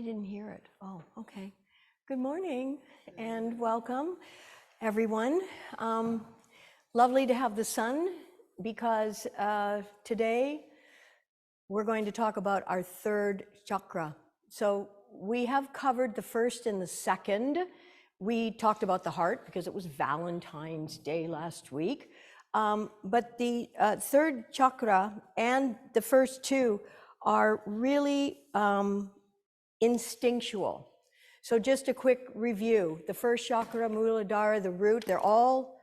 didn't hear it. Oh, okay. Good morning and welcome, everyone. Lovely to have the sun because today we're going to talk about our third chakra. So we have covered the first and the second. We talked about the heart because it was Valentine's Day last week. But the third chakra and the first two are really instinctual. So just a quick review. The first chakra, Muladhara, the root, they're all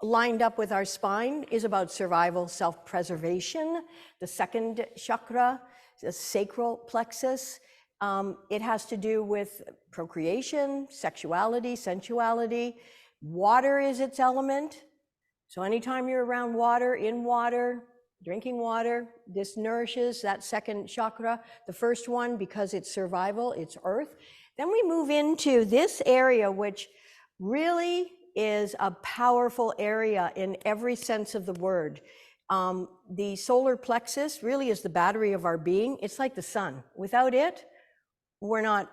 lined up with our spine, is about survival, self-preservation. The second chakra, the sacral plexus, it has to do with procreation, sexuality, sensuality. Water is its element. So anytime you're around water, in water, drinking water, this nourishes that second chakra. The first one, because it's survival, it's earth. Then we move into this area, which really is a powerful area in every sense of the word. The solar plexus really is the battery of our being. It's like the sun. Without it, we're not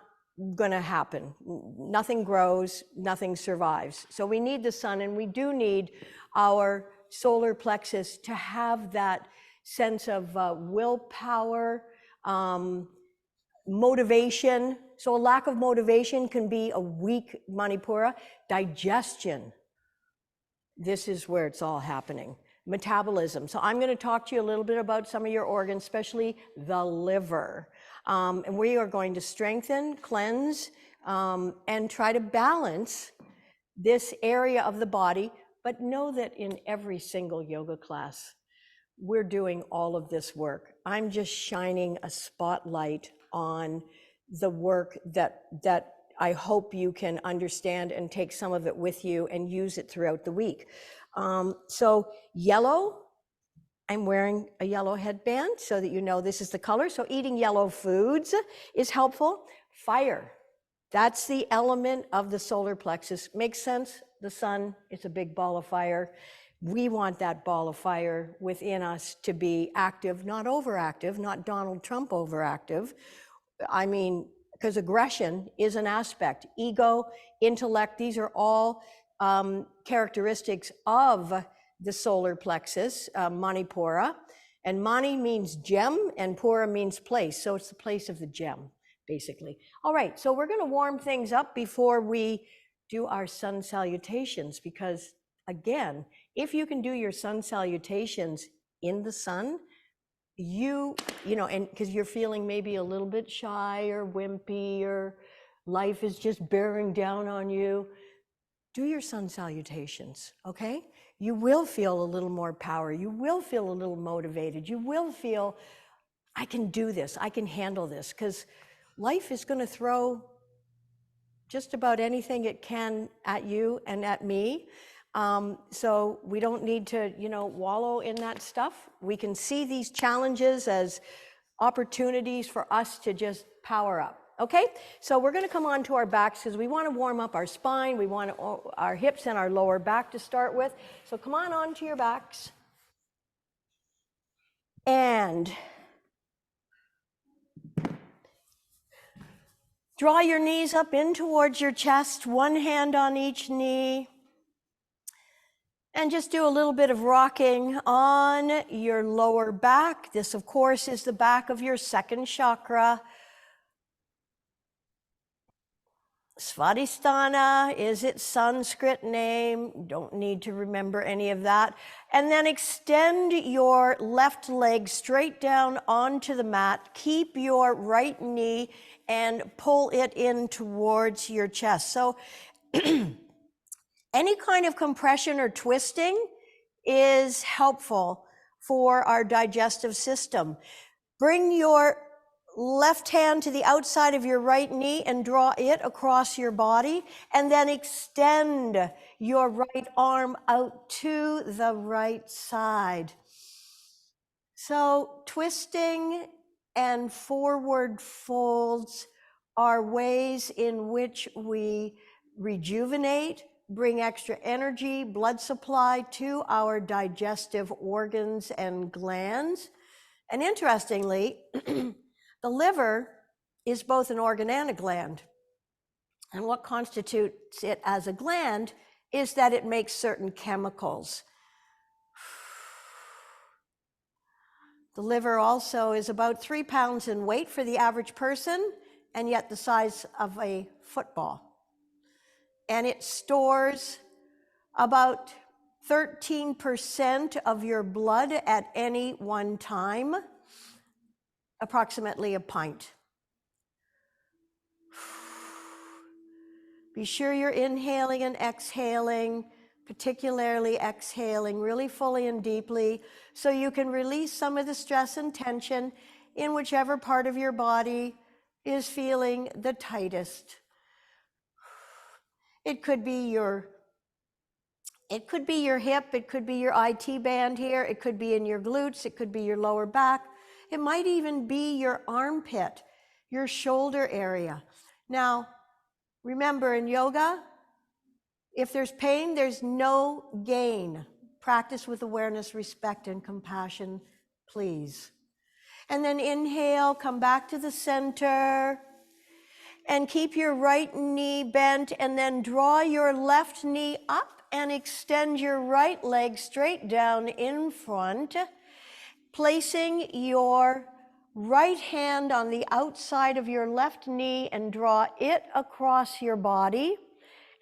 gonna happen. Nothing grows, nothing survives. So we need the sun, and we do need our solar plexus to have that sense of willpower, motivation. So a lack of motivation can be a weak Manipura. Digestion, this is where it's all happening. Metabolism. So I'm going to talk to you a little bit about some of your organs, especially the liver. And we are going to strengthen, cleanse, and try to balance this area of the body. But know that in every single yoga class, we're doing all of this work. I'm just shining a spotlight on the work that I hope you can understand and take some of it with you and use it throughout the week. So yellow, I'm wearing a yellow headband so that you know this is the color. So eating yellow foods is helpful. Fire, that's the element of the solar plexus. Makes sense? The sun, it's a big ball of fire. We want that ball of fire within us to be active, not overactive, not Donald Trump overactive. I mean, because aggression is an aspect. Ego, intellect, these are all characteristics of the solar plexus, Manipura. And Mani means gem and Pura means place. So it's the place of the gem, basically. All right, so we're gonna warm things up before we do our sun salutations, because again, if you can do your sun salutations in the sun, you know, and because you're feeling maybe a little bit shy or wimpy or life is just bearing down on you, do your sun salutations, okay? You will feel a little more power. You will feel a little motivated. You will feel, I can do this, I can handle this, because life is going to throw just about anything it can at you and at me. So we don't need to, you know, wallow in that stuff. We can see these challenges as opportunities for us to just power up. Okay, so we're going to come on to our backs because we want to warm up our spine. We want our hips and our lower back to start with. So come on to your backs. And draw your knees up in towards your chest, one hand on each knee. And just do a little bit of rocking on your lower back. This, of course, is the back of your second chakra. Svadhisthana is its Sanskrit name. Don't need to remember any of that. And then extend your left leg straight down onto the mat. Keep your right knee and pull it in towards your chest. So any kind of compression or twisting is helpful for our digestive system. Bring your left hand to the outside of your right knee and draw it across your body, and then extend your right arm out to the right side. So twisting and forward folds are ways in which we rejuvenate, bring extra energy, blood supply to our digestive organs and glands. And interestingly, the liver is both an organ and a gland. And what constitutes it as a gland is that it makes certain chemicals. The liver also is about 3 pounds in weight for the average person, and yet the size of a football. And it stores about 13% of your blood at any one time, approximately a pint. Be sure you're inhaling and exhaling, particularly exhaling really fully and deeply, so you can release some of the stress and tension in whichever part of your body is feeling the tightest. It could be your hip, it could be your IT band here, it could be in your glutes, it could be your lower back, it might even be your armpit, your shoulder area. Now, remember in yoga, if there's pain, there's no gain. Practice with awareness, respect, and compassion, please. And then inhale, come back to the center, and keep your right knee bent, and then draw your left knee up and extend your right leg straight down in front, placing your right hand on the outside of your left knee and draw it across your body.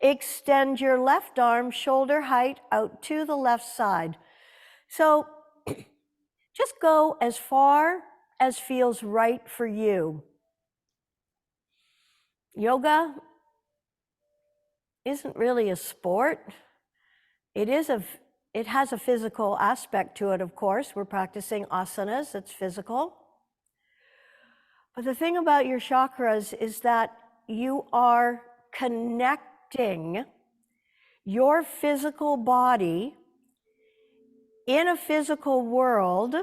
Extend your left arm shoulder height out to the left side. So just go as far as feels right for you. Yoga isn't really a sport. It has a physical aspect to it, of course. We're practicing asanas, it's physical. But the thing about your chakras is that you are connecting your physical body in a physical world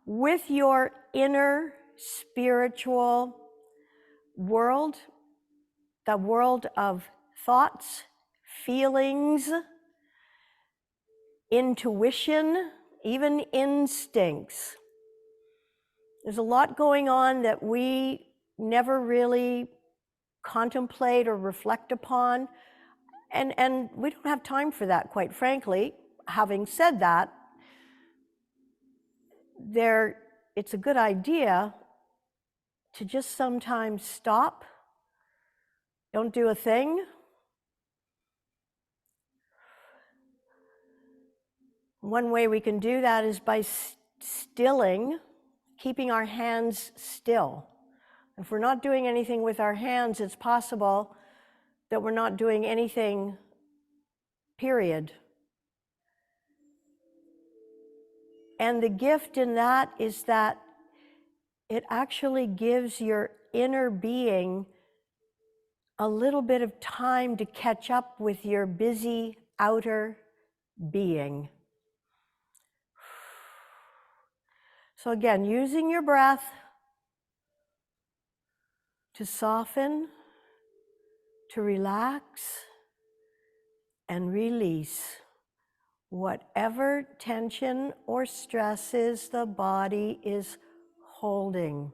with your inner spiritual world, the world of thoughts, feelings, intuition, even instincts. There's a lot going on that we never really contemplate or reflect upon, and we don't have time for that, quite frankly. Having said that, it's a good idea to just sometimes stop, don't do a thing. One way we can do that is by stilling, keeping our hands still. If we're not doing anything with our hands, it's possible that we're not doing anything, period. And the gift in that is that it actually gives your inner being a little bit of time to catch up with your busy outer being. So again, using your breath to soften, to relax, and release whatever tension or stresses the body is holding.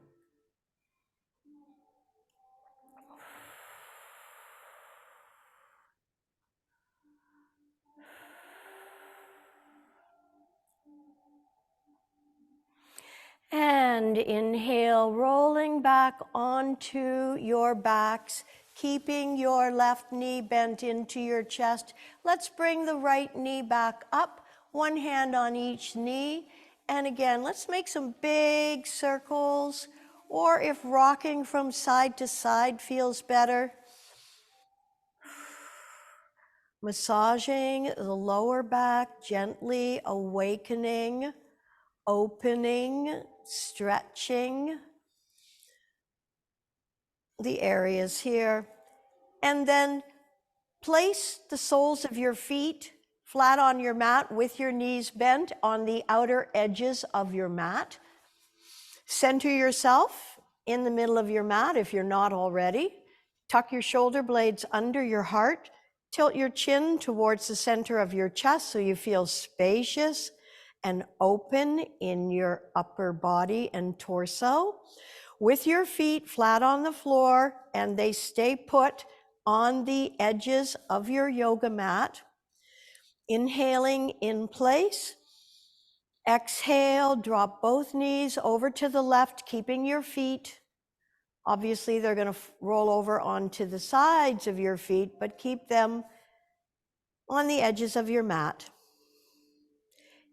And inhale, rolling back onto your backs, keeping your left knee bent into your chest. Let's bring the right knee back up, one hand on each knee. And again, let's make some big circles, or if rocking from side to side feels better, massaging the lower back, gently awakening, opening, stretching the areas here. And then place the soles of your feet flat on your mat with your knees bent on the outer edges of your mat. Center yourself in the middle of your mat if you're not already. Tuck your shoulder blades under your heart. Tilt your chin towards the center of your chest so you feel spacious and open in your upper body and torso. with your feet flat on the floor and they stay put on the edges of your yoga mat. Inhaling in place. Exhale, drop both knees over to the left, keeping your feet. Obviously, they're going to roll over onto the sides of your feet, but keep them on the edges of your mat.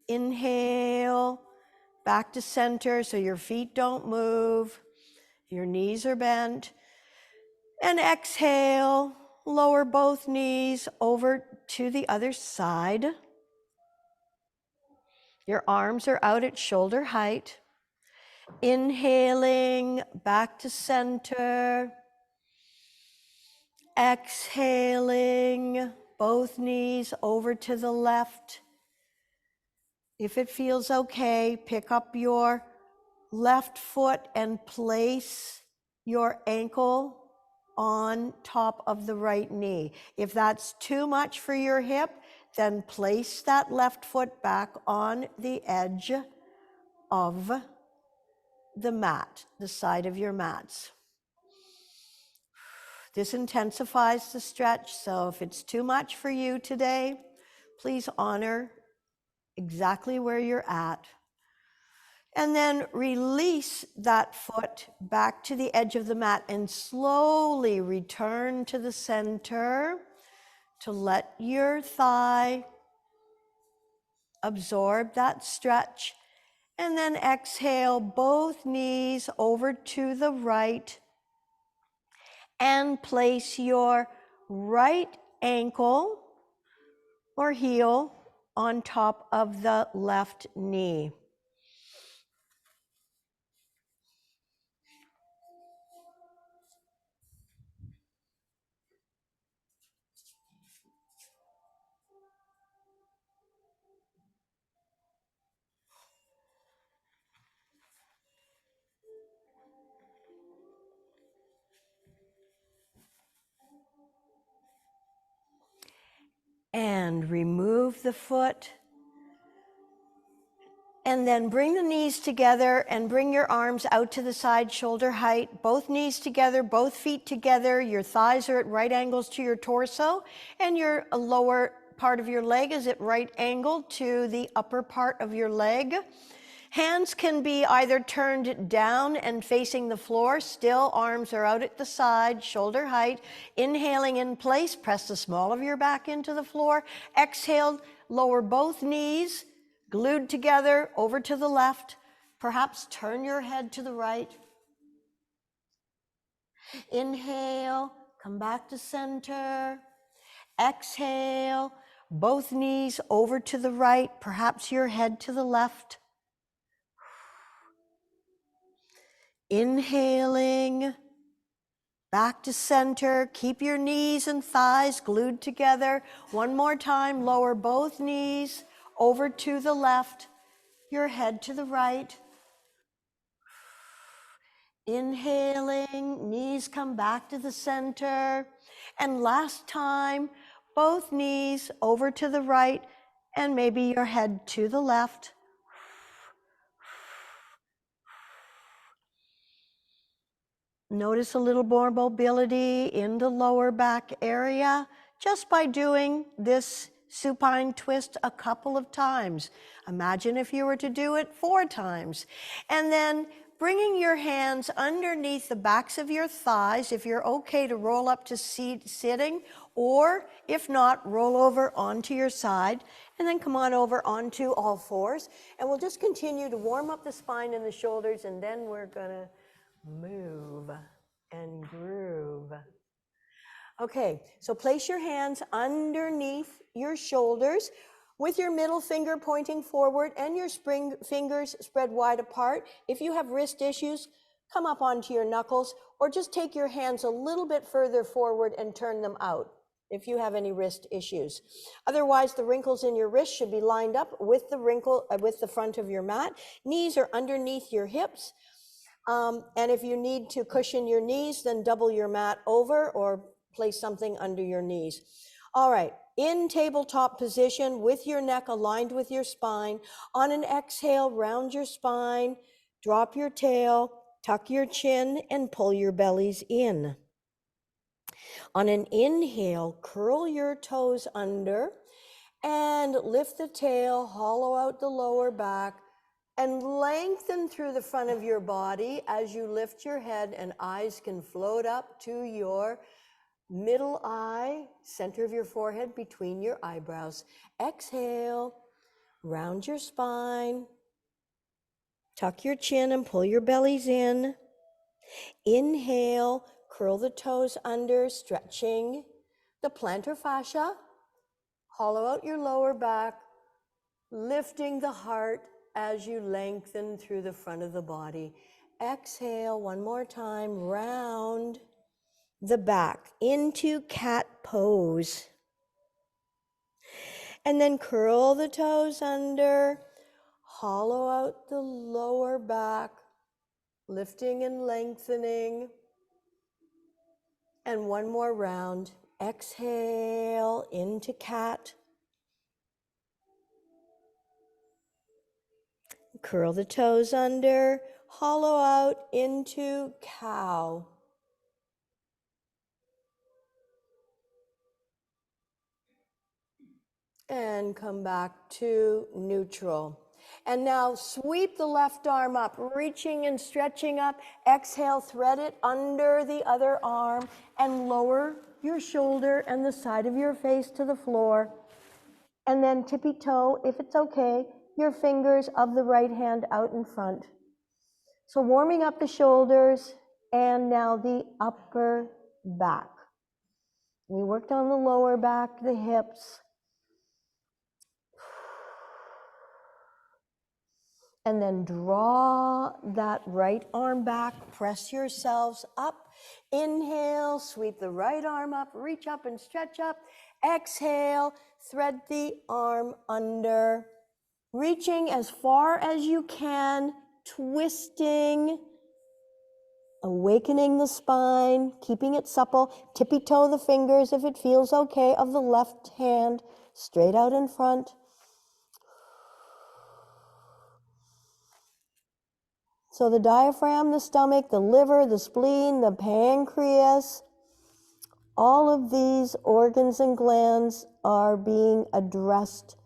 Inhale, back to center so your feet don't move. Your knees are bent. And exhale, lower both knees over to the other side. Your arms are out at shoulder height. Inhaling, back to center. Exhaling, both knees over to the left. If it feels okay, pick up your left foot and place your ankle on top of the right knee. If that's too much for your hip, then place that left foot back on the edge of the mat, the side of your mats. This intensifies the stretch, so if it's too much for you today, please honor exactly where you're at. And then release that foot back to the edge of the mat and slowly return to the center to let your thigh absorb that stretch. And then exhale, both knees over to the right and place your right ankle or heel on top of the left knee. And remove the foot. And then bring the knees together and bring your arms out to the side, shoulder height, both knees together, both feet together. Your thighs are at right angles to your torso, and your lower part of your leg is at right angle to the upper part of your leg. Hands can be either turned down and facing the floor, still arms are out at the side, shoulder height. Inhaling in place, press the small of your back into the floor. Exhale, lower both knees, glued together over to the left. Perhaps turn your head to the right. Inhale, come back to center. Exhale, both knees over to the right, perhaps your head to the left. Inhaling, back to center. Keep your knees and thighs glued together. One more time, lower both knees over to the left, your head to the right. Inhaling, knees come back to the center. And last time, both knees over to the right and maybe your head to the left. Notice a little more mobility in the lower back area just by doing this supine twist a couple of times. Imagine if you were to do it 4 times. And then bringing your hands underneath the backs of your thighs, if you're okay to roll up to sitting, or if not, roll over onto your side, and then come on over onto all fours. And we'll just continue to warm up the spine and the shoulders, and then we're gonna move and groove. Okay, so place your hands underneath your shoulders with your middle finger pointing forward and your fingers spread wide apart. If you have wrist issues, come up onto your knuckles, or just take your hands a little bit further forward and turn them out if you have any wrist issues. Otherwise, the wrinkles in your wrist should be lined up with the front of your mat. Knees are underneath your hips. And if you need to cushion your knees, then double your mat over or place something under your knees. All right, in tabletop position with your neck aligned with your spine. On an exhale, round your spine, drop your tail, Tuck your chin and pull your bellies in. On an inhale, curl your toes under and lift the tail, hollow out the lower back, and lengthen through the front of your body as you lift your head, and eyes can float up to your middle eye, center of your forehead, between your eyebrows. Exhale, round your spine, tuck your chin and pull your bellies in. Inhale, curl the toes under, stretching the plantar fascia, hollow out your lower back, lifting the heart as you lengthen through the front of the body. Exhale, one more time, round the back into cat pose. And then curl the toes under, hollow out the lower back, lifting and lengthening. And one more round. Exhale into cat. Curl the toes under, hollow out into cow. And come back to neutral. And now sweep the left arm up, reaching and stretching up. Exhale, thread it under the other arm and lower your shoulder and the side of your face to the floor. And then tippy toe, if it's okay, your fingers of the right hand out in front. So warming up the shoulders and now the upper back. We worked on the lower back, the hips. And then draw that right arm back, press yourselves up. Inhale, sweep the right arm up, reach up and stretch up. Exhale, thread the arm under, reaching as far as you can, twisting, awakening the spine, keeping it supple. Tippy toe the fingers if it feels okay of the left hand, straight out in front. So the diaphragm, the stomach, the liver, the spleen, the pancreas, all of these organs and glands are being addressed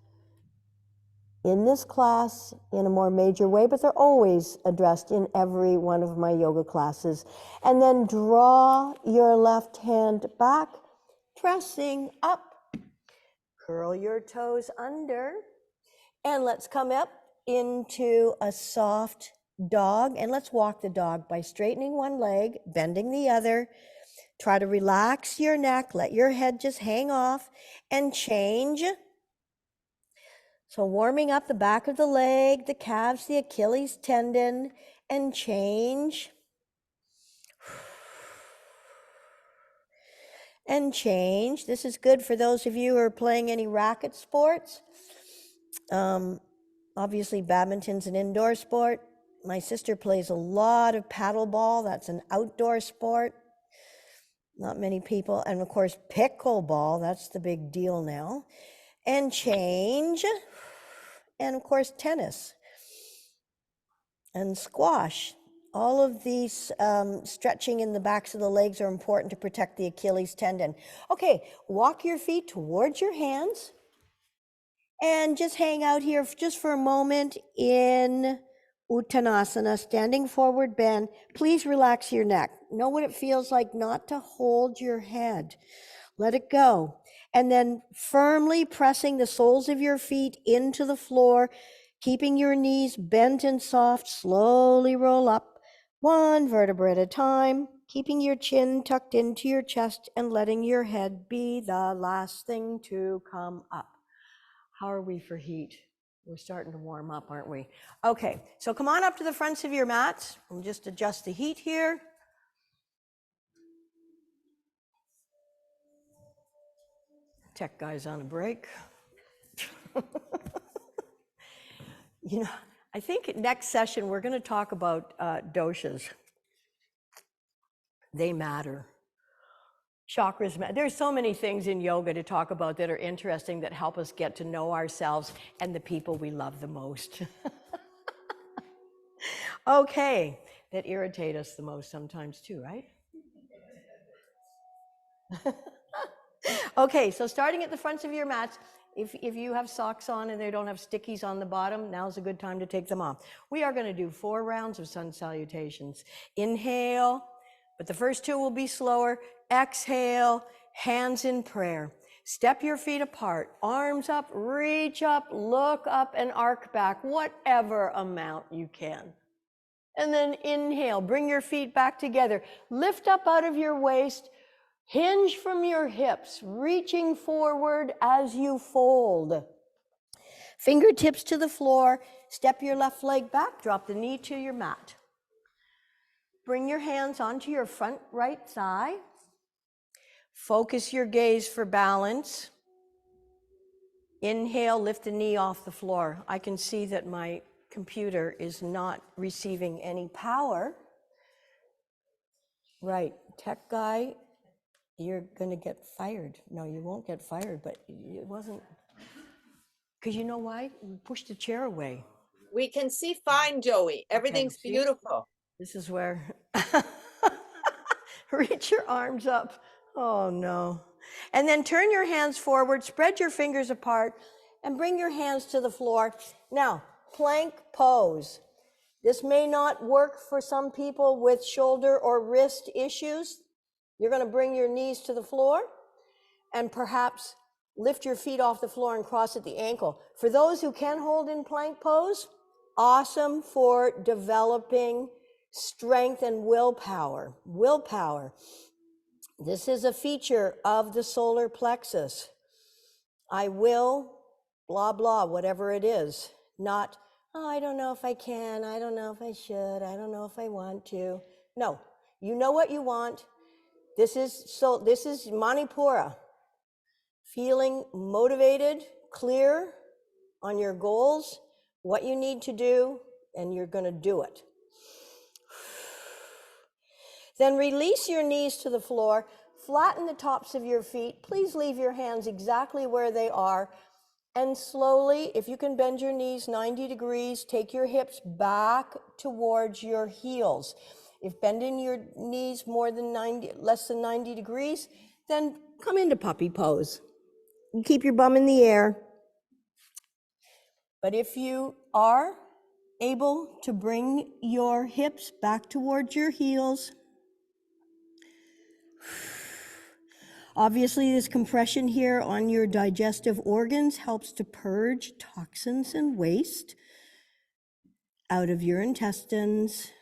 in this class in a more major way, but they're always addressed in every one of my yoga classes. And then draw your left hand back, pressing up. Curl your toes under. And let's come up into a soft dog, and let's walk the dog by straightening one leg, bending the other. Try to relax your neck, let your head just hang off, and change. So warming up the back of the leg, the calves, the Achilles tendon, and change. And change. This is good for those of you who are playing any racket sports. Obviously, badminton's an indoor sport. My sister plays a lot of paddleball. That's an outdoor sport. Not many people. And of course, pickleball, that's the big deal now. And change. And of course, tennis and squash. All of these stretching in the backs of the legs are important to protect the Achilles tendon. Okay, walk your feet towards your hands. And just hang out here just for a moment in Uttanasana, standing forward bend. Please relax your neck. Know what it feels like not to hold your head. Let it go. And then firmly pressing the soles of your feet into the floor, keeping your knees bent and soft. Slowly roll up, one vertebra at a time, keeping your chin tucked into your chest and letting your head be the last thing to come up. How are we for heat? We're starting to warm up, aren't we? Okay, so come on up to the fronts of your mats. We'll just adjust the heat here. Tech guy's on a break. You know, I think next session we're going to talk about doshas. They matter. Chakras matter. There's so many things in yoga to talk about that are interesting, that help us get to know ourselves and the people we love the most. Okay, that irritate us the most sometimes too, right? Okay, so starting at the fronts of your mats, if you have socks on and they don't have stickies on the bottom, now's a good time to take them off. We are going to do 4 rounds of sun salutations. Inhale, but the first 2 will be slower. Exhale, hands in prayer. Step your feet apart, arms up, reach up, look up and arc back, whatever amount you can. And then inhale, bring your feet back together. Lift up out of your waist, hinge from your hips, reaching forward as you fold. Fingertips to the floor, step your left leg back, drop the knee to your mat. Bring your hands onto your front right thigh. Focus your gaze for balance. Inhale, lift the knee off the floor. I can see that my computer is not receiving any power. Right, tech guy, you're gonna get fired. No, you won't get fired, but it wasn't, because you know why? We pushed the chair away. We can see fine, Joey. Everything's Okay, beautiful. This is where, reach your arms up. Oh no. And then turn your hands forward, spread your fingers apart, and bring your hands to the floor. Now, plank pose. This may not work for some people with shoulder or wrist issues. You're going to bring your knees to the floor and perhaps lift your feet off the floor and cross at the ankle. For those who can hold in plank pose, awesome for developing strength and willpower. Willpower. This is a feature of the solar plexus. I will, blah, blah, whatever it is. Not, oh, I don't know if I can, I don't know if I should, I don't know if I want to. No, you know what you want. This is Manipura. Feeling motivated, clear on your goals, what you need to do, and you're going to do it. Then release your knees to the floor, flatten the tops of your feet. Please leave your hands exactly where they are. And slowly, if you can bend your knees 90 degrees, take your hips back towards your heels. If bending your knees less than 90 degrees, then come into puppy pose. You keep your bum in the air. But if you are able to bring your hips back towards your heels, obviously this compression here on your digestive organs helps to purge toxins and waste out of your intestines,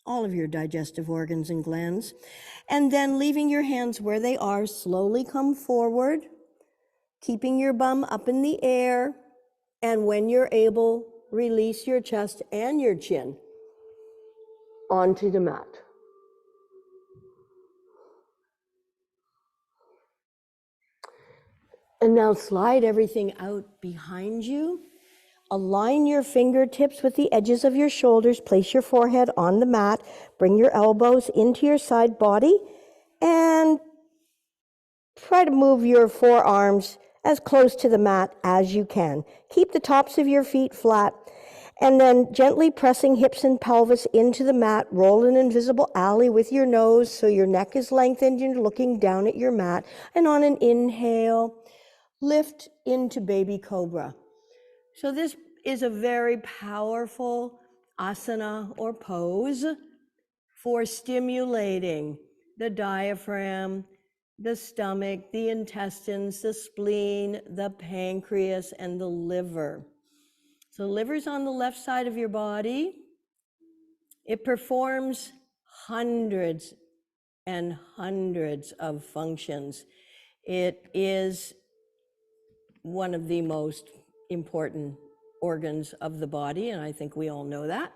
all of your digestive organs and glands. And then leaving your hands where they are, slowly come forward, keeping your bum up in the air. And when you're able, release your chest and your chin onto the mat. And now slide everything out behind you. Align your fingertips with the edges of your shoulders. Place your forehead on the mat. Bring your elbows into your side body. And try to move your forearms as close to the mat as you can. Keep the tops of your feet flat. And then gently pressing hips and pelvis into the mat. Roll an invisible alley with your nose so your neck is lengthened. You're looking down at your mat. And on an inhale, lift into baby cobra. So this is a very powerful asana or pose for stimulating the diaphragm, the stomach, the intestines, the spleen, the pancreas, and the liver. So the liver's on the left side of your body. It performs hundreds and hundreds of functions. It is one of the most important organs of the body, and I think we all know that.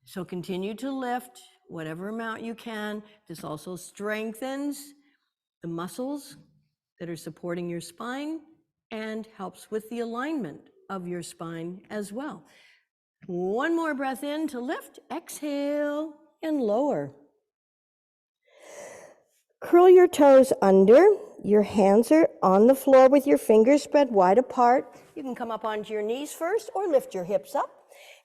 So continue to lift whatever amount you can. This also strengthens the muscles that are supporting your spine and helps with the alignment of your spine as well. One more breath in to lift, exhale, and lower. Curl your toes under. Your hands are on the floor with your fingers spread wide apart. You can come up onto your knees first or lift your hips up.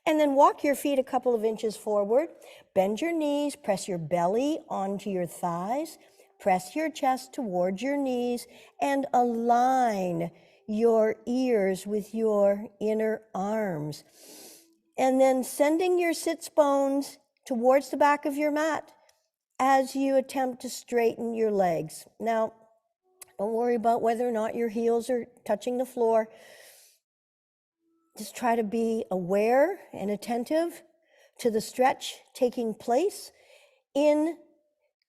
And then walk your feet a couple of inches forward. Bend your knees, press your belly onto your thighs, press your chest towards your knees, and align your ears with your inner arms. And then sending your sits bones towards the back of your mat as you attempt to straighten your legs. Now, don't worry about whether or not your heels are touching the floor. Just try to be aware and attentive to the stretch taking place in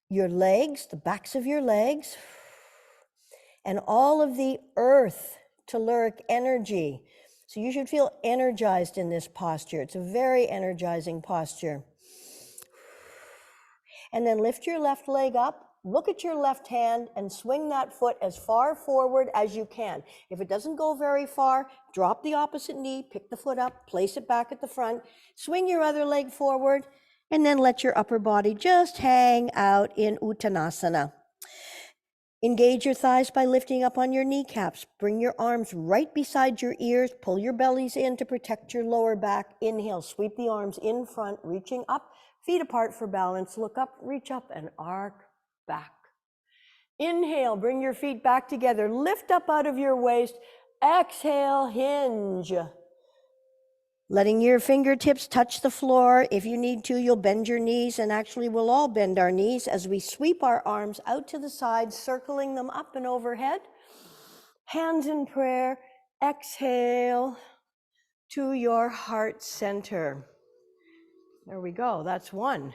your legs, the backs of your legs, and all of the earth telluric energy. So you should feel energized in this posture. It's a very energizing posture. And then lift your left leg up. Look at your left hand and swing that foot as far forward as you can. If it doesn't go very far, drop the opposite knee, pick the foot up, place it back at the front, swing your other leg forward, and then let your upper body just hang out in Uttanasana. Engage your thighs by lifting up on your kneecaps. Bring your arms right beside your ears. Pull your bellies in to protect your lower back. Inhale, sweep the arms in front, reaching up, feet apart for balance. Look up, reach up, and arc back. Inhale, bring your feet back together. Lift up out of your waist. Exhale, hinge. Letting your fingertips touch the floor. If you need to, you'll bend your knees, and actually we'll all bend our knees as we sweep our arms out to the sides, circling them up and overhead. Hands in prayer. Exhale to your heart center. There we go. That's one.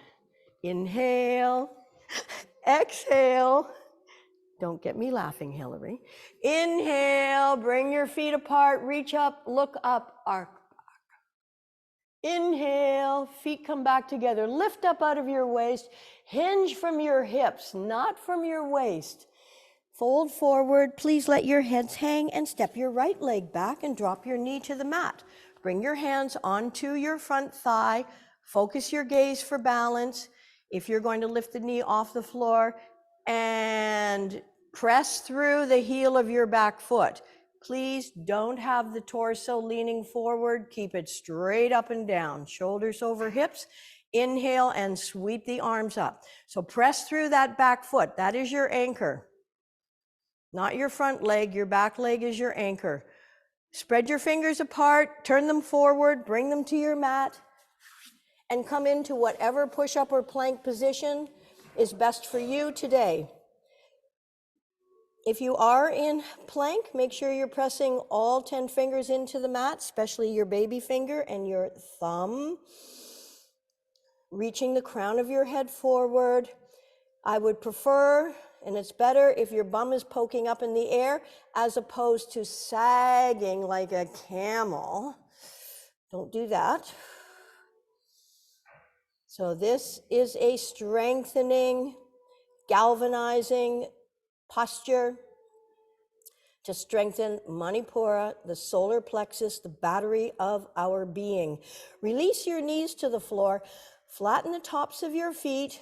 Inhale. Exhale. Don't get me laughing, Hillary. Inhale, bring your feet apart, reach up, look up, arc back. Inhale, feet come back together, lift up out of your waist, hinge from your hips, not from your waist. Fold forward, please let your heads hang and step your right leg back and drop your knee to the mat. Bring your hands onto your front thigh, focus your gaze for balance. If you're going to lift the knee off the floor, and press through the heel of your back foot. Please don't have the torso leaning forward. Keep it straight up and down. Shoulders over hips. Inhale and sweep the arms up. So press through that back foot. That is your anchor. Not your front leg. Your back leg is your anchor. Spread your fingers apart. Turn them forward. Bring them to your mat. And come into whatever push-up or plank position is best for you today. If you are in plank, make sure you're pressing all 10 fingers into the mat, especially your baby finger and your thumb. Reaching the crown of your head forward. I would prefer, and it's better if your bum is poking up in the air as opposed to sagging like a camel. Don't do that. So this is a strengthening, galvanizing posture to strengthen Manipura, the solar plexus, the battery of our being. Release your knees to the floor, flatten the tops of your feet,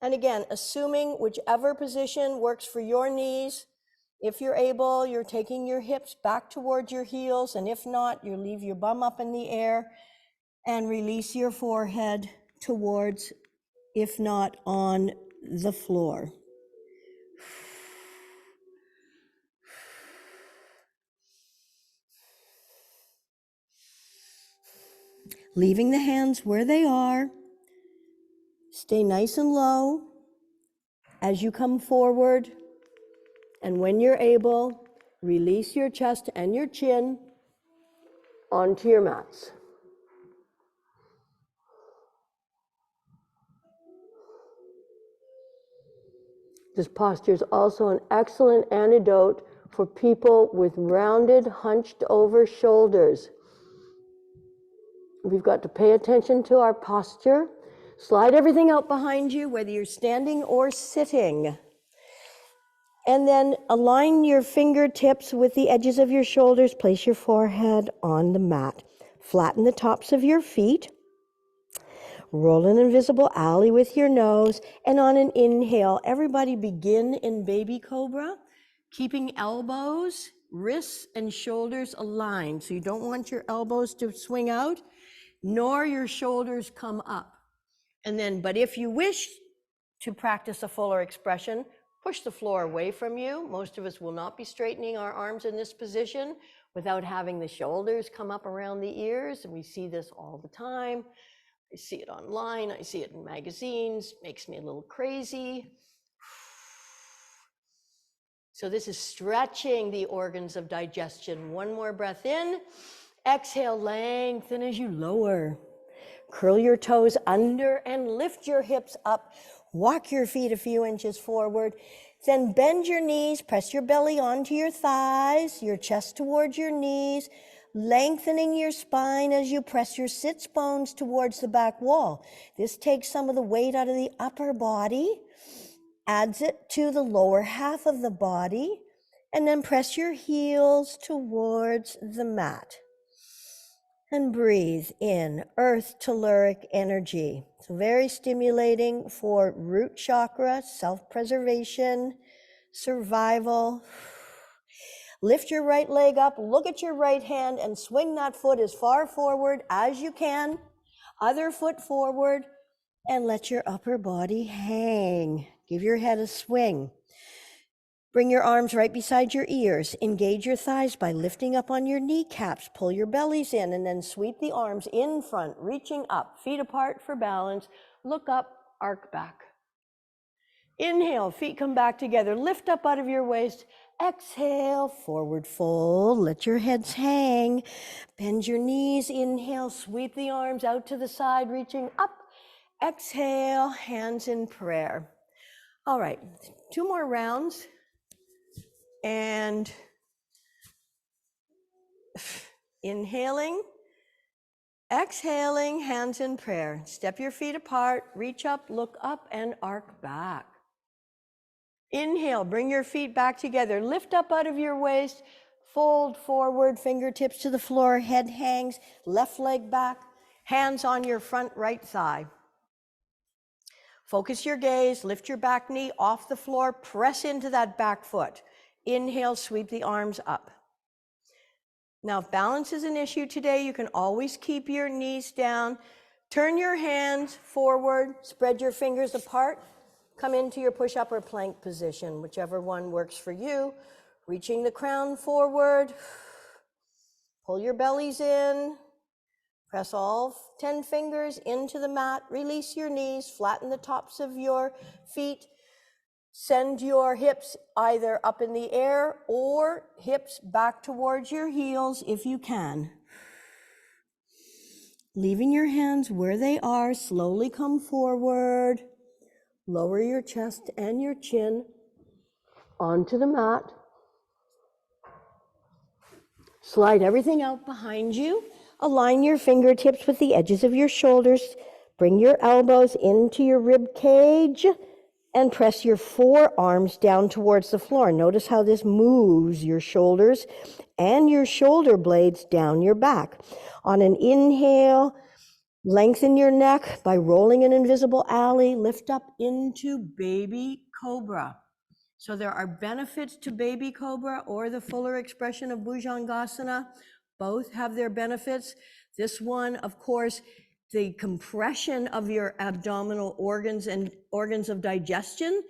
and again, assuming whichever position works for your knees. If you're able, you're taking your hips back towards your heels, and if not, you leave your bum up in the air and release your forehead towards, if not on the floor. Leaving the hands where they are. Stay nice and low as you come forward. And when you're able, release your chest and your chin onto your mats. This posture is also an excellent antidote for people with rounded, hunched over shoulders. We've got to pay attention to our posture. Slide everything out behind you, whether you're standing or sitting. And then align your fingertips with the edges of your shoulders. Place your forehead on the mat. Flatten the tops of your feet. Roll an invisible alley with your nose. And on an inhale, everybody begin in baby cobra, keeping elbows, wrists, and shoulders aligned. So you don't want your elbows to swing out. nor your shoulders come up. And then, but if you wish to practice a fuller expression, push the floor away from you. Most of us will not be straightening our arms in this position without having the shoulders come up around the ears. And we see this all the time. I see it online, I see it in magazines, makes me a little crazy. So this is stretching the organs of digestion. One more breath in. Exhale, lengthen as you lower. Curl your toes under and lift your hips up. Walk your feet a few inches forward. Then bend your knees, press your belly onto your thighs, your chest towards your knees, lengthening your spine as you press your sits bones towards the back wall. This takes some of the weight out of the upper body, adds it to the lower half of the body, and then press your heels towards the mat. And breathe in earth telluric energy. So very stimulating for root chakra, self-preservation, survival. Lift your right leg up, look at your right hand, and swing that foot as far forward as you can. Other foot forward, and let your upper body hang. Give your head a swing. Bring your arms right beside your ears. Engage your thighs by lifting up on your kneecaps. Pull your bellies in and then sweep the arms in front, reaching up, feet apart for balance. Look up, arc back. Inhale, feet come back together. Lift up out of your waist. Exhale, forward fold. Let your heads hang. Bend your knees. Inhale, sweep the arms out to the side, reaching up. Exhale, hands in prayer. All right, 2 more rounds. And inhaling, exhaling, hands in prayer. Step your feet apart, reach up, look up, and arc back. Inhale, bring your feet back together. Lift up out of your waist, fold forward, fingertips to the floor, head hangs, left leg back, hands on your front right thigh. Focus your gaze, lift your back knee off the floor, press into that back foot. Inhale, sweep the arms up. Now, if balance is an issue today, you can always keep your knees down. Turn your hands forward, spread your fingers apart, come into your push-up or plank position, whichever one works for you. Reaching the crown forward, pull your bellies in, press all 10 fingers into the mat, release your knees, flatten the tops of your feet. Send your hips either up in the air or hips back towards your heels if you can. Leaving your hands where they are, slowly come forward. Lower your chest and your chin onto the mat. Slide everything out behind you. Align your fingertips with the edges of your shoulders. Bring your elbows into your rib cage. And press your forearms down towards the floor. Notice how this moves your shoulders and your shoulder blades down your back. On an inhale, lengthen your neck by rolling an invisible alley. Lift up into baby cobra. So there are benefits to baby cobra or the fuller expression of Bhujangasana. Both have their benefits. This one, of course, the compression of your abdominal organs and organs of digestion,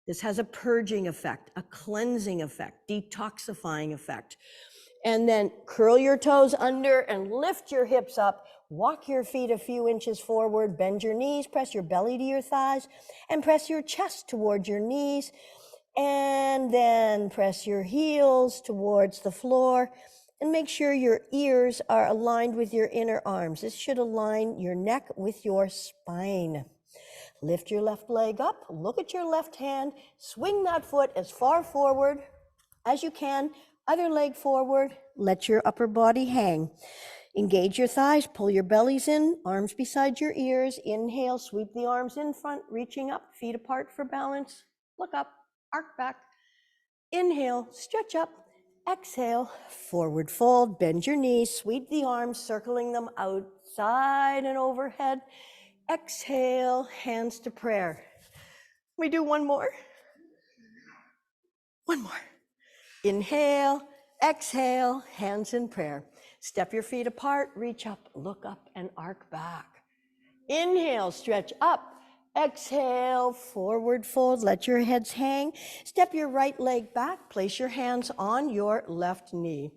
this has a purging effect, a cleansing effect, detoxifying effect. And then curl your toes under and lift your hips up. Walk your feet a few inches forward, bend your knees, press your belly to your thighs, and press your chest towards your knees. And then press your heels towards the floor. And make sure your ears are aligned with your inner arms. This should align your neck with your spine. Lift your left leg up, look at your left hand, swing that foot as far forward as you can, other leg forward, let your upper body hang. Engage your thighs, pull your bellies in, arms beside your ears. Inhale, sweep the arms in front, reaching up, feet apart for balance. Look up, arc back. Inhale, stretch up. Exhale, forward fold, bend your knees, sweep the arms, circling them outside and overhead. Exhale, hands to prayer. We do one more. One more. Inhale, exhale, hands in prayer. Step your feet apart, reach up, look up, and arc back. Inhale, stretch up. Exhale, forward fold, let your heads hang. Step your right leg back, place your hands on your left knee.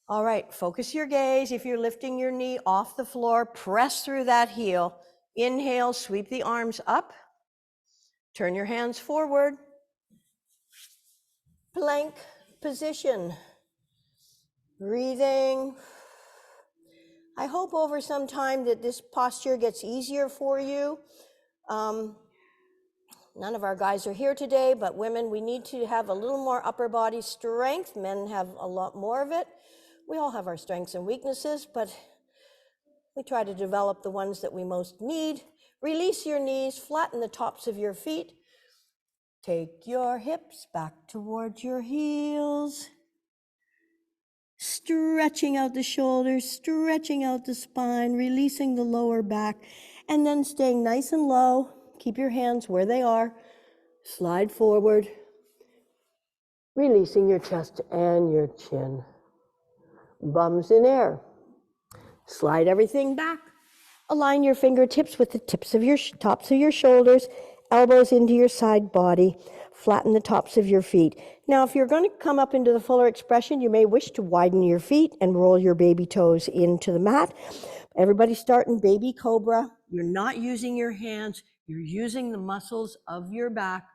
All right, focus your gaze. If you're lifting your knee off the floor, press through that heel. Inhale, sweep the arms up. Turn your hands forward. Plank position. Breathing. I hope over some time that this posture gets easier for you. None of our guys are here today, but women, we need to have a little more upper body strength. Men have a lot more of it. We all have our strengths and weaknesses, but we try to develop the ones that we most need. Release your knees, flatten the tops of your feet. Take your hips back towards your heels. Stretching out the shoulders, stretching out the spine, releasing the lower back, and then staying nice and low. Keep your hands where they are. Slide forward, releasing your chest and your chin. Bums in air. Slide everything back. Align your fingertips with the tips of your tops of your shoulders, elbows into your side body. Flatten the tops of your feet. Now, if you're going to come up into the fuller expression, you may wish to widen your feet and roll your baby toes into the mat. Everybody start in baby cobra. You're not using your hands. You're using the muscles of your back,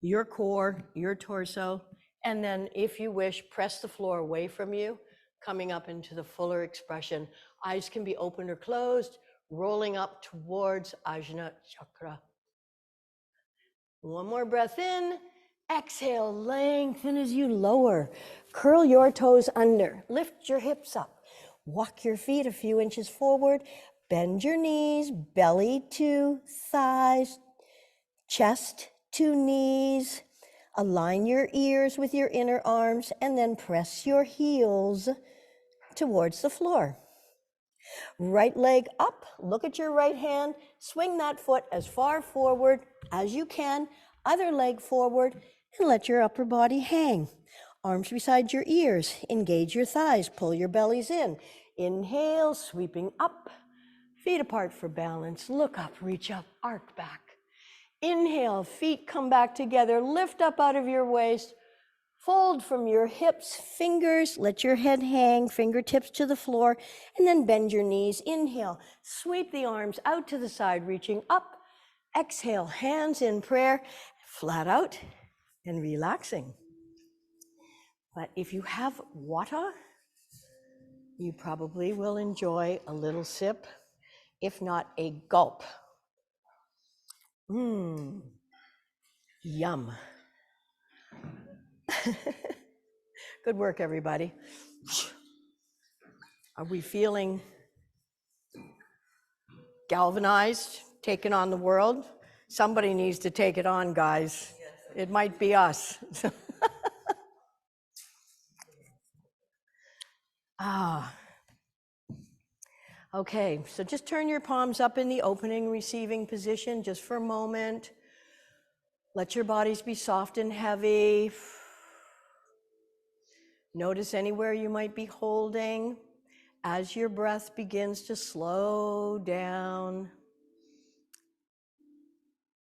your core, your torso. And then if you wish, press the floor away from you, coming up into the fuller expression. Eyes can be open or closed, rolling up towards Ajna Chakra. One more breath in. Exhale, lengthen as you lower. Curl your toes under. Lift your hips up. Walk your feet a few inches forward. Bend your knees, belly to thighs, chest to knees. Align your ears with your inner arms and then press your heels towards the floor. Right leg up, look at your right hand, swing that foot as far forward as you can, other leg forward, and let your upper body hang. Arms beside your ears, engage your thighs, pull your bellies in. Inhale, sweeping up, feet apart for balance, look up, reach up, arc back. Inhale, feet come back together, lift up out of your waist, fold from your hips, fingers, let your head hang, fingertips to the floor, and then bend your knees. Inhale, sweep the arms out to the side, reaching up. Exhale, hands in prayer, flat out and relaxing. But if you have water, you probably will enjoy a little sip, if not a gulp. Yum. Good work, everybody. Are we feeling galvanized, taking on the world? Somebody needs to take it on, guys. It might be us. Okay, so just turn your palms up in the opening, receiving position just for a moment. Let your bodies be soft and heavy. Notice anywhere you might be holding as your breath begins to slow down.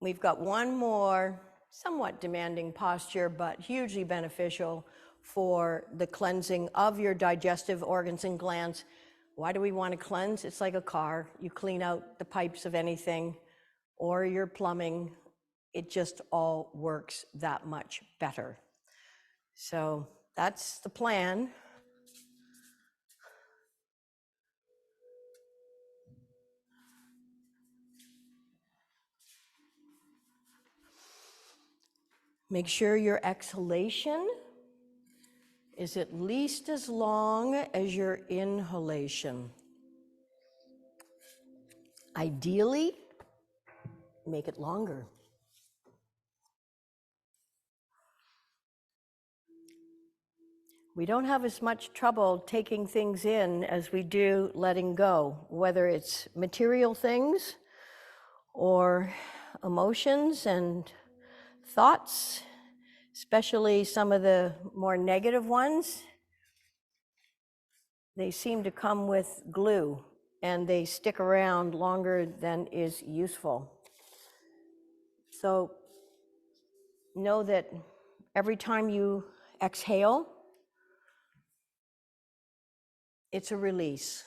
We've got one more somewhat demanding posture, but hugely beneficial for the cleansing of your digestive organs and glands. Why do we want to cleanse? It's like a car. You clean out the pipes of anything or your plumbing. It just all works that much better. So that's the plan. Make sure your exhalation is at least as long as your inhalation. Ideally, make it longer. We don't have as much trouble taking things in as we do letting go, whether it's material things or emotions and thoughts, especially some of the more negative ones. they seem to come with glue and they stick around longer than is useful. So know that every time you exhale, it's a release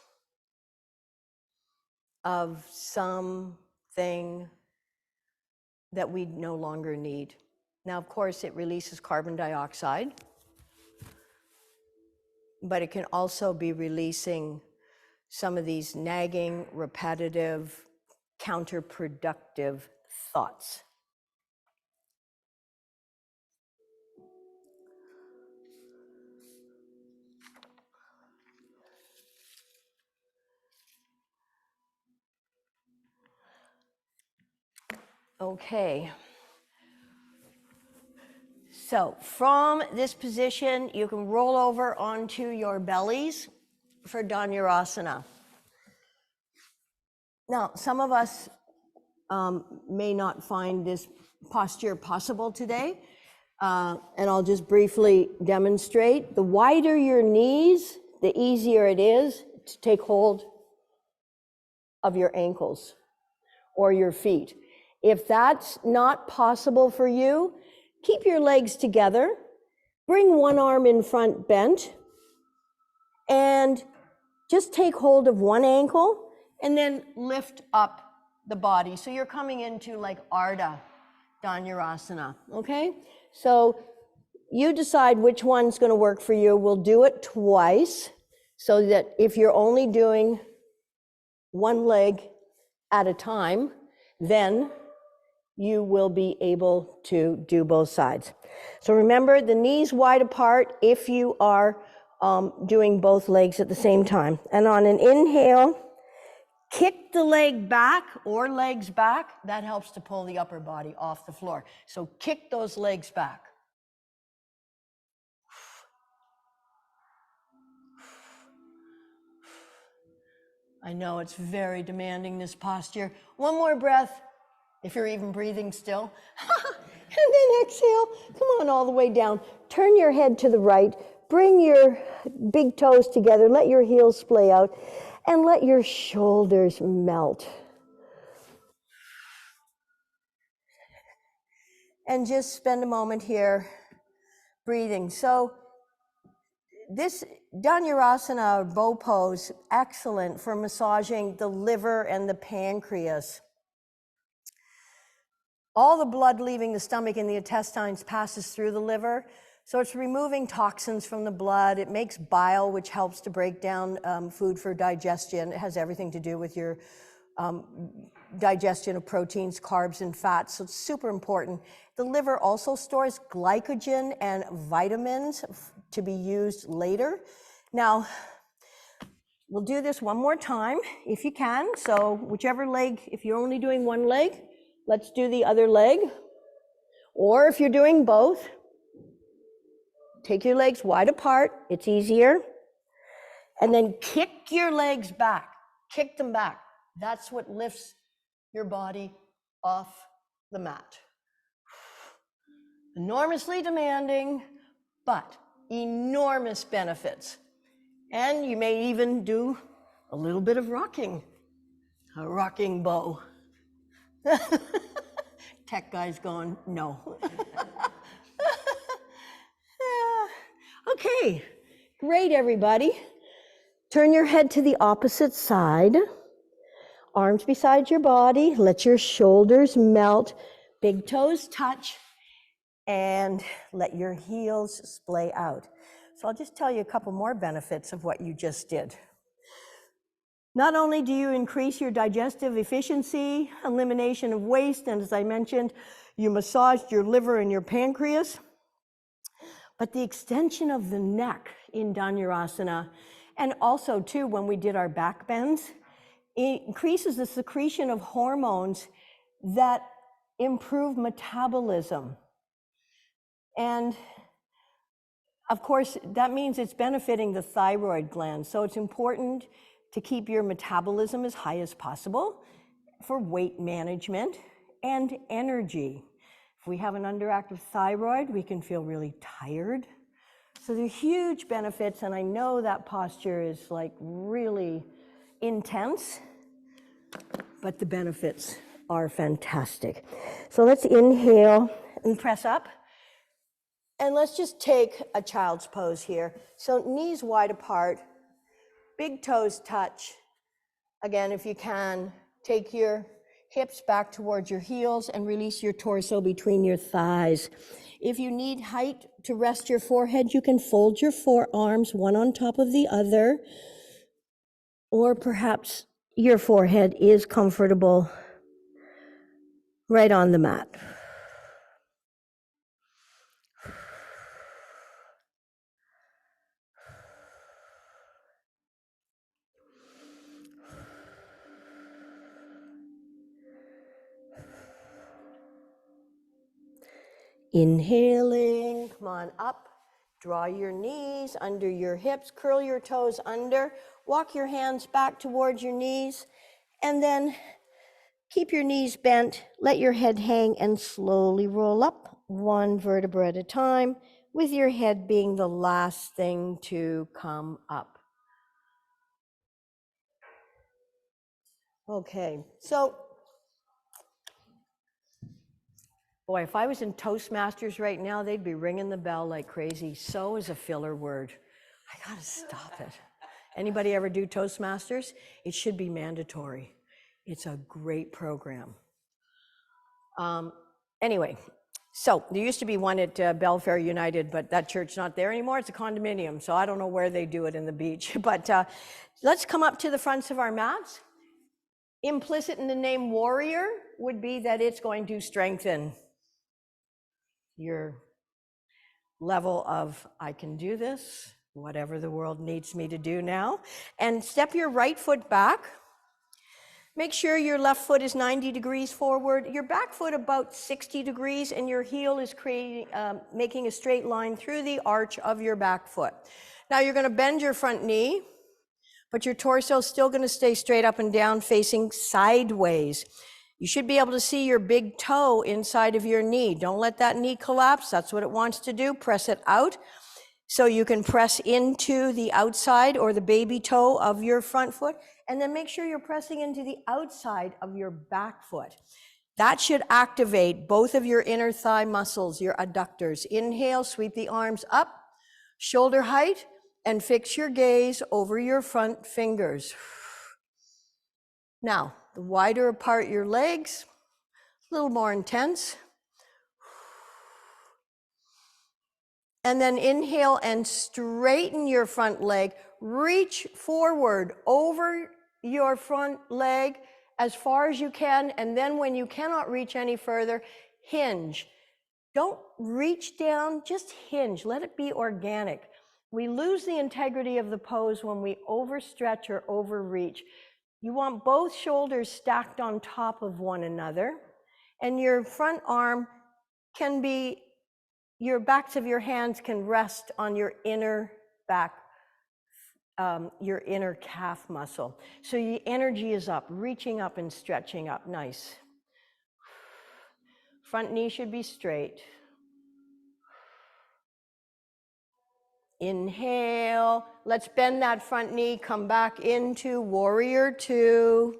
of something that we no longer need. Now, of course, it releases carbon dioxide, but it can also be releasing some of these nagging, repetitive, counterproductive thoughts. Okay. So from this position, you can roll over onto your bellies for Dhanurasana. Now, some of us may not find this posture possible today, and I'll just briefly demonstrate. The wider your knees, the easier it is to take hold of your ankles or your feet. If that's not possible for you, keep your legs together, bring one arm in front bent, and just take hold of one ankle and then lift up the body. So you're coming into like Ardha Dhanurasana, okay? So you decide which one's gonna work for you. We'll do it twice so that if you're only doing one leg at a time, then you will be able to do both sides. So remember, the knees wide apart if you are doing both legs at the same time. And on an inhale, kick the leg back or legs back. That helps to pull the upper body off the floor. So kick those legs back. I know it's very demanding, this posture. One more breath, if you're even breathing still. And then exhale, come on all the way down. Turn your head to the right, bring your big toes together, let your heels splay out, and let your shoulders melt. And just spend a moment here breathing. So this Dhanurasana bow pose, excellent for massaging the liver and the pancreas. All the blood leaving the stomach and the intestines passes through the liver. So it's removing toxins from the blood. It makes bile, which helps to break down food for digestion. It has everything to do with your digestion of proteins, carbs, and fats. So it's super important. The liver also stores glycogen and vitamins to be used later. Now, we'll do this one more time if you can. So whichever leg, if you're only doing one leg, let's do the other leg. Or if you're doing both, take your legs wide apart. It's easier. And then kick your legs back. Kick them back. That's what lifts your body off the mat. Enormously demanding, but enormous benefits. And you may even do a little bit of rocking, a rocking bow. Tech guy's going, no. Okay, great everybody. Turn your head to the opposite side. Arms beside your body, let your shoulders melt, big toes touch, and let your heels splay out. So I'll just tell you a couple more benefits of what you just did. Not only do you increase your digestive efficiency, elimination of waste, and as I mentioned, you massaged your liver and your pancreas, but the extension of the neck in Dhanurasana, and also too when we did our back bends, it increases the secretion of hormones that improve metabolism. And of course, that means it's benefiting the thyroid gland. So it's important to keep your metabolism as high as possible for weight management and energy. If we have an underactive thyroid, we can feel really tired. So there are huge benefits, and I know that posture is like really intense, but the benefits are fantastic. So let's inhale and press up. And let's just take a child's pose here. So knees wide apart, big toes touch. Again, if you can, take your hips back towards your heels and release your torso between your thighs. If you need height to rest your forehead, you can fold your forearms one on top of the other, or perhaps your forehead is comfortable right on the mat. Inhaling, come on up, draw your knees under your hips, curl your toes under, walk your hands back towards your knees, and then keep your knees bent, let your head hang, and slowly roll up one vertebra at a time, with your head being the last thing to come up. Okay, so boy, if I was in Toastmasters right now, they'd be ringing the bell like crazy. So is a filler word. I gotta stop it. Anybody ever do Toastmasters? It should be mandatory. It's a great program. Anyway, so there used to be one at Belfair United, but that church's not there anymore. It's a condominium, so I don't know where they do it in the beach. But let's come up to the fronts of our mats. Implicit in the name warrior would be that it's going to strengthen your level of, I can do this, whatever the world needs me to do now. And step your right foot back. Make sure your left foot is 90 degrees forward, your back foot about 60 degrees, and your heel is making a straight line through the arch of your back foot. Now you're gonna bend your front knee, but your torso is still gonna stay straight up and down, facing sideways. You should be able to see your big toe inside of your knee. Don't let that knee collapse. That's what it wants to do. Press it out. So you can press into the outside or the baby toe of your front foot, and then make sure you're pressing into the outside of your back foot. That should activate both of your inner thigh muscles, your adductors. Inhale, sweep the arms up, shoulder height, and fix your gaze over your front fingers. Now, the wider apart your legs, a little more intense. And then inhale and straighten your front leg. Reach forward over your front leg as far as you can. And then when you cannot reach any further, hinge. Don't reach down, just hinge. Let it be organic. We lose the integrity of the pose when we overstretch or overreach. You want both shoulders stacked on top of one another, and your front arm can be, your backs of your hands can rest on your inner back, your inner calf muscle. So the energy is up, reaching up and stretching up. Nice. Front knee should be straight. Inhale, let's bend that front knee, come back into warrior two.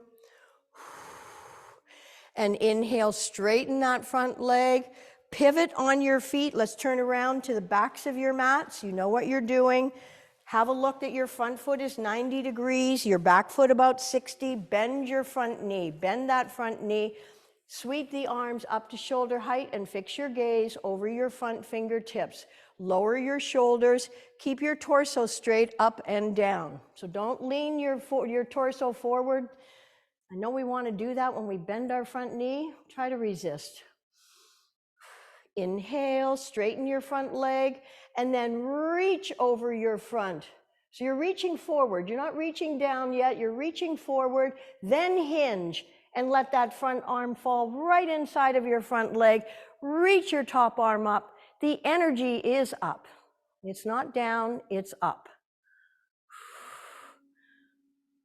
And inhale, straighten that front leg, pivot on your feet. Let's turn around to the backs of your mats. You know what you're doing. Have a look that your front foot is 90 degrees, your back foot about 60. Bend your front knee, bend that front knee. Sweep the arms up to shoulder height and fix your gaze over your front fingertips. Lower your shoulders, keep your torso straight up and down. So don't lean your torso forward. I know we want to do that when we bend our front knee. Try to resist. Inhale, straighten your front leg, and then reach over your front. So you're reaching forward. You're not reaching down yet. You're reaching forward, then hinge, and let that front arm fall right inside of your front leg. Reach your top arm up. The energy is up. It's not down, it's up.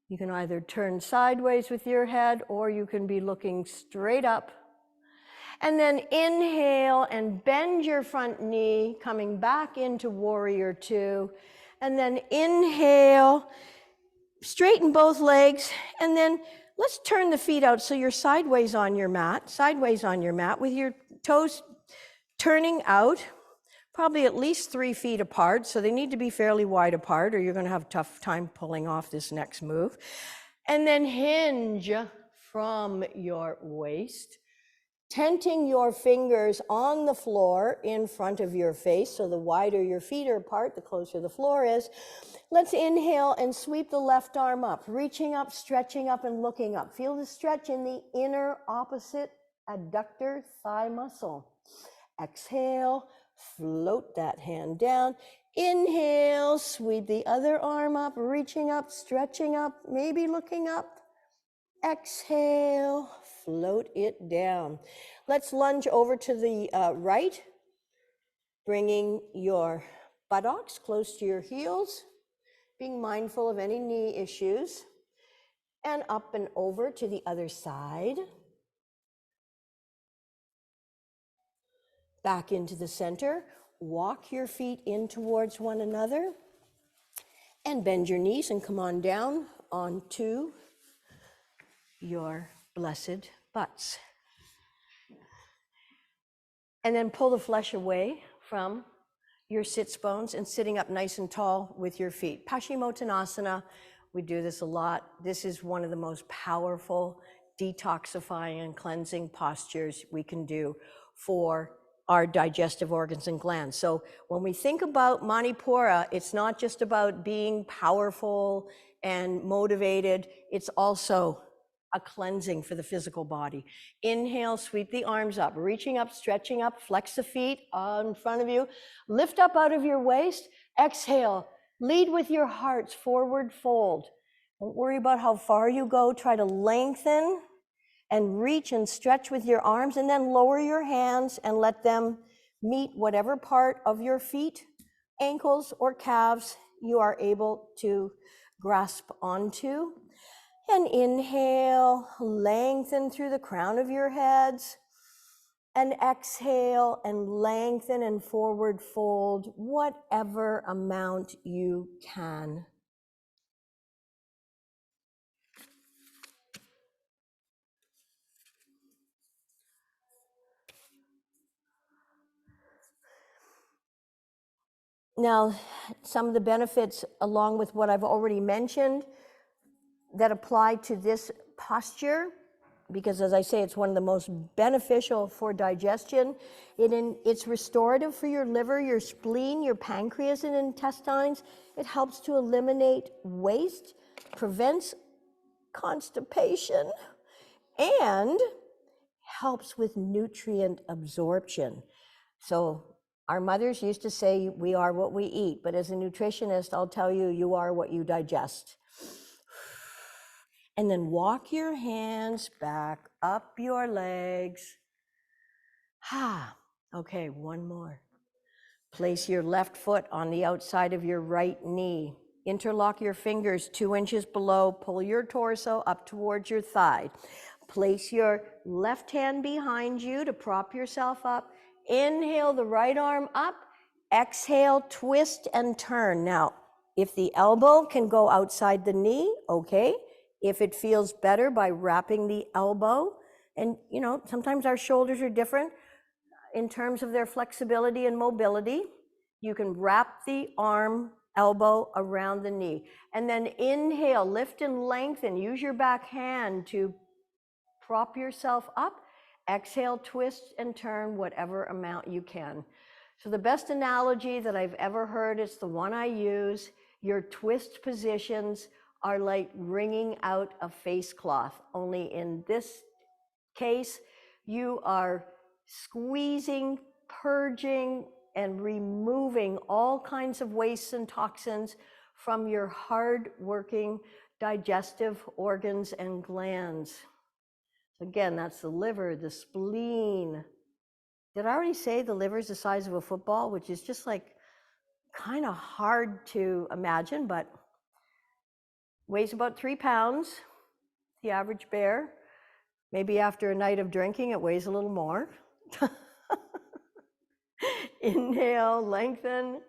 You can either turn sideways with your head, or you can be looking straight up. And then inhale and bend your front knee, coming back into warrior two. And then inhale, straighten both legs, and then let's turn the feet out so you're sideways on your mat with your toes turning out, probably at least 3 feet apart. So they need to be fairly wide apart or you're going to have a tough time pulling off this next move. And then hinge from your waist, tenting your fingers on the floor in front of your face. So the wider your feet are apart, the closer the floor is. Let's inhale and sweep the left arm up, reaching up, stretching up, and looking up. Feel the stretch in the inner opposite adductor thigh muscle. Exhale, float that hand down. Inhale, sweep the other arm up, reaching up, stretching up, maybe looking up. Exhale, float it down. Let's lunge over to the right, bringing your buttocks close to your heels, being mindful of any knee issues, and up and over to the other side. Back into the center, walk your feet in towards one another, and bend your knees and come on down onto your blessed butts. And then pull the flesh away from your sits bones and sitting up nice and tall with your feet. Paschimottanasana, we do this a lot. This is one of the most powerful detoxifying and cleansing postures we can do for our digestive organs and glands. So when we think about Manipura, it's not just about being powerful and motivated, it's also a cleansing for the physical body. Inhale, sweep the arms up, reaching up, stretching up, flex the feet in front of you, lift up out of your waist. Exhale, lead with your hearts, forward fold. Don't worry about how far you go, try to lengthen and reach and stretch with your arms, and then lower your hands and let them meet whatever part of your feet, ankles, or calves you are able to grasp onto. And inhale, lengthen through the crown of your heads. And exhale and lengthen and forward fold whatever amount you can. Now, some of the benefits, along with what I've already mentioned, that apply to this posture, because as I say, it's one of the most beneficial for digestion. It's restorative for your liver, your spleen, your pancreas and intestines. It helps to eliminate waste, prevents constipation, and helps with nutrient absorption. So our mothers used to say, we are what we eat, but as a nutritionist, I'll tell you, you are what you digest. And then walk your hands back up your legs. Okay, one more. Place your left foot on the outside of your right knee. Interlock your fingers 2 inches below. Pull your torso up towards your thigh. Place your left hand behind you to prop yourself up. Inhale the right arm up. Exhale, twist and turn. Now, if the elbow can go outside the knee, okay. If it feels better by wrapping the elbow, and sometimes our shoulders are different in terms of their flexibility and mobility, you can wrap the arm, elbow around the knee. And then inhale, lift and lengthen. Use your back hand to prop yourself up. Exhale, twist and turn whatever amount you can. So the best analogy that I've ever heard, it's the one I use. Your twist positions are like wringing out a face cloth, only in this case, you are squeezing, purging, and removing all kinds of wastes and toxins from your hard-working digestive organs and glands. Again, that's the liver, the spleen. Did I already say the liver is the size of a football, which is just like kind of hard to imagine, but weighs about 3 pounds, the average bear. Maybe after a night of drinking, it weighs a little more. Inhale, lengthen.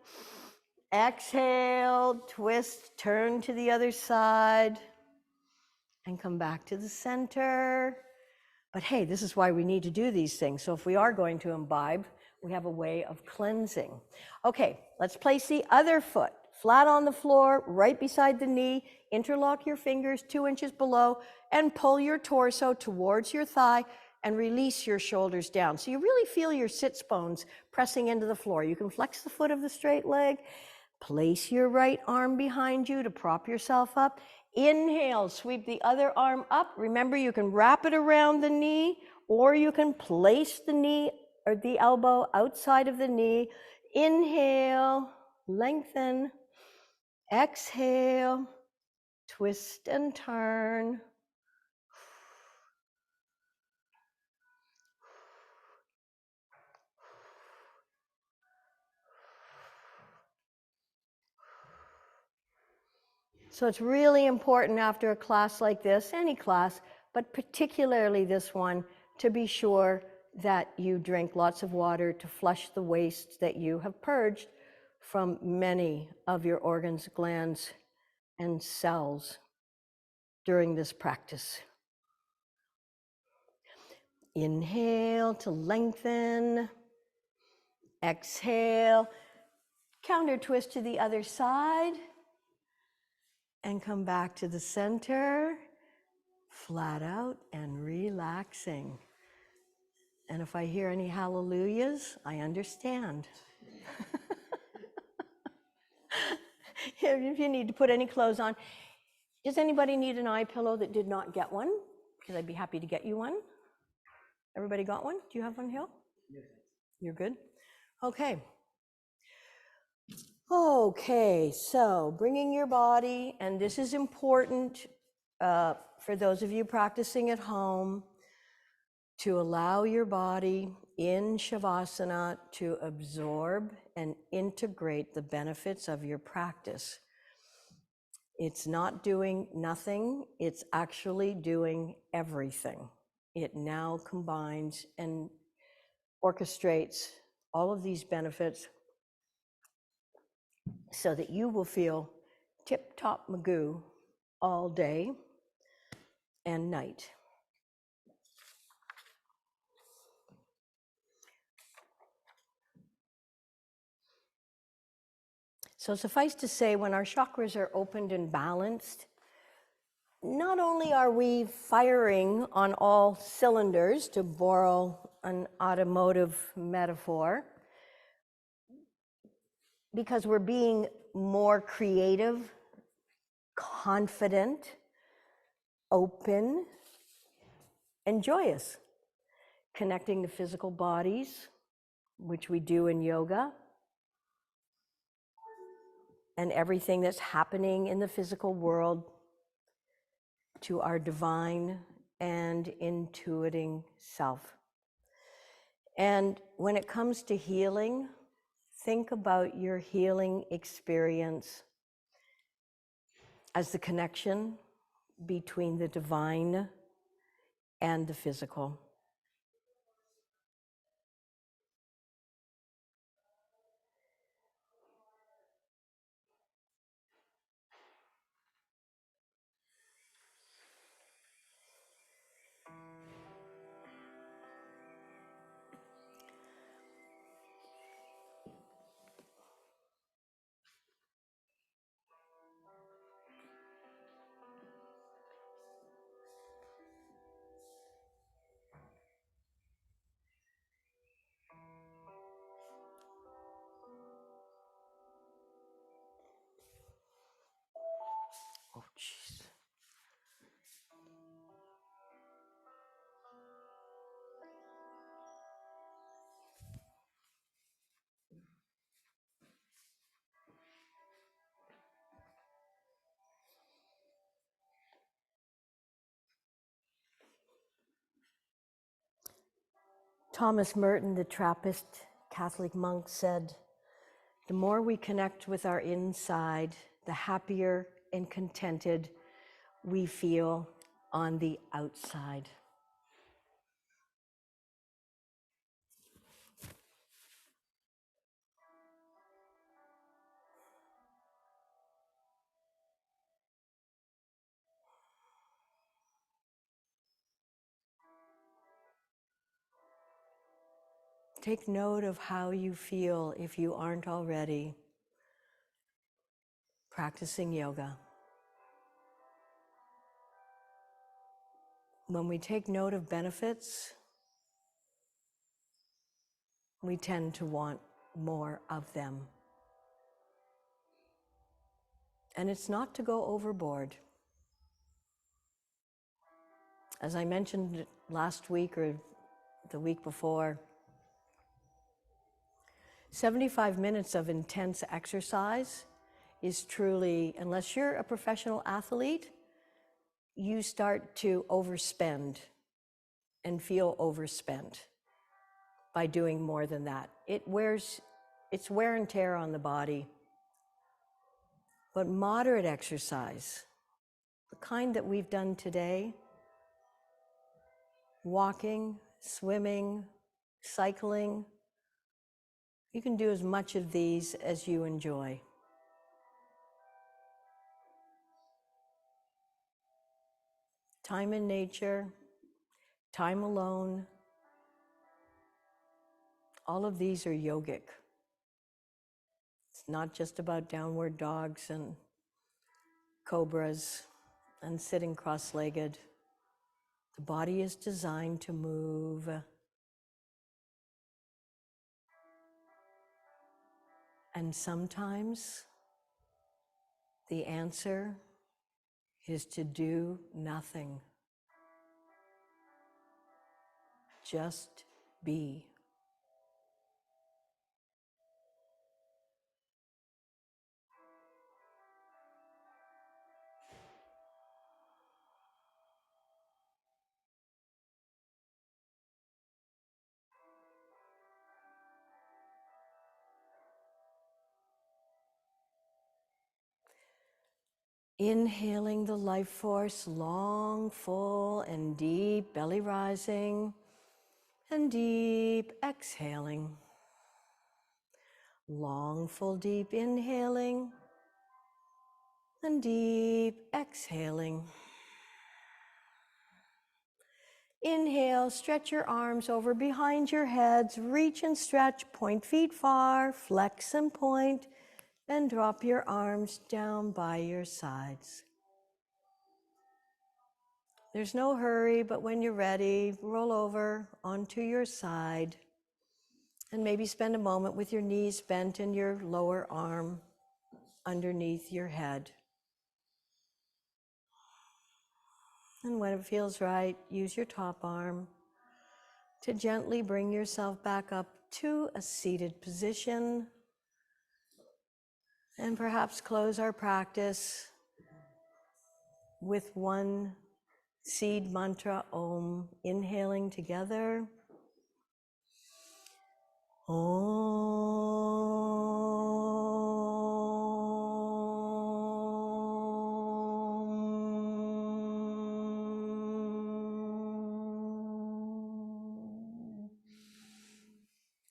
Exhale, twist, turn to the other side, and come back to the center. But hey, this is why we need to do these things. So if we are going to imbibe, we have a way of cleansing. Okay, let's place the other foot flat on the floor, right beside the knee. Interlock your fingers 2 inches below and pull your torso towards your thigh and release your shoulders down. So you really feel your sits bones pressing into the floor. You can flex the foot of the straight leg. Place your right arm behind you to prop yourself up. Inhale, sweep the other arm up. Remember, you can wrap it around the knee, or you can place the knee or the elbow outside of the knee. Inhale, lengthen. Exhale, twist and turn. So it's really important after a class like this, any class, but particularly this one, to be sure that you drink lots of water to flush the waste that you have purged from many of your organs, glands, and cells during this practice. Inhale to lengthen. Exhale, counter twist to the other side. And come back to the center, flat out and relaxing. And if I hear any hallelujahs, I understand. If you need to put any clothes on. Does anybody need an eye pillow that did not get one? Because I'd be happy to get you one. Everybody got one? Do you have one, Hill? Yes. You're good? Okay. Okay, so bringing your body, and this is important for those of you practicing at home, to allow your body in Shavasana to absorb and integrate the benefits of your practice. It's not doing nothing, it's actually doing everything. It now combines and orchestrates all of these benefits so that you will feel tip-top magoo all day and night. So suffice to say, when our chakras are opened and balanced, not only are we firing on all cylinders, to borrow an automotive metaphor, because we're being more creative, confident, open, and joyous, connecting the physical bodies, which we do in yoga, and everything that's happening in the physical world to our divine and intuiting self. And when it comes to healing, think about your healing experience as the connection between the divine and the physical. Oh, jeez. Thomas Merton, the Trappist Catholic monk, said, "The more we connect with our inside, the happier and contented we feel on the outside." Take note of how you feel if you aren't already practicing yoga. When we take note of benefits, we tend to want more of them. And it's not to go overboard. As I mentioned last week or the week before, 75 minutes of intense exercise is truly, unless you're a professional athlete, you start to overspend and feel overspent by doing more than that. It's wear and tear on the body. But moderate exercise, the kind that we've done today, walking, swimming, cycling, you can do as much of these as you enjoy. Time in nature, time alone, all of these are yogic. It's not just about downward dogs and cobras and sitting cross-legged. The body is designed to move. And sometimes the answer is to do nothing. Just be. Inhaling the life force, long, full, and deep, belly rising, and deep exhaling. Long, full, deep inhaling, and deep exhaling. Inhale, stretch your arms over behind your heads, reach and stretch, point feet far, flex and point, and drop your arms down by your sides. There's no hurry, but when you're ready, roll over onto your side and maybe spend a moment with your knees bent and your lower arm underneath your head. And when it feels right, use your top arm to gently bring yourself back up to a seated position. And perhaps close our practice with one seed mantra, Om, inhaling together.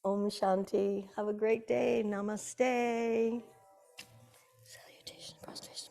Om Shanti. Have a great day. Namaste. Salutation, prostration.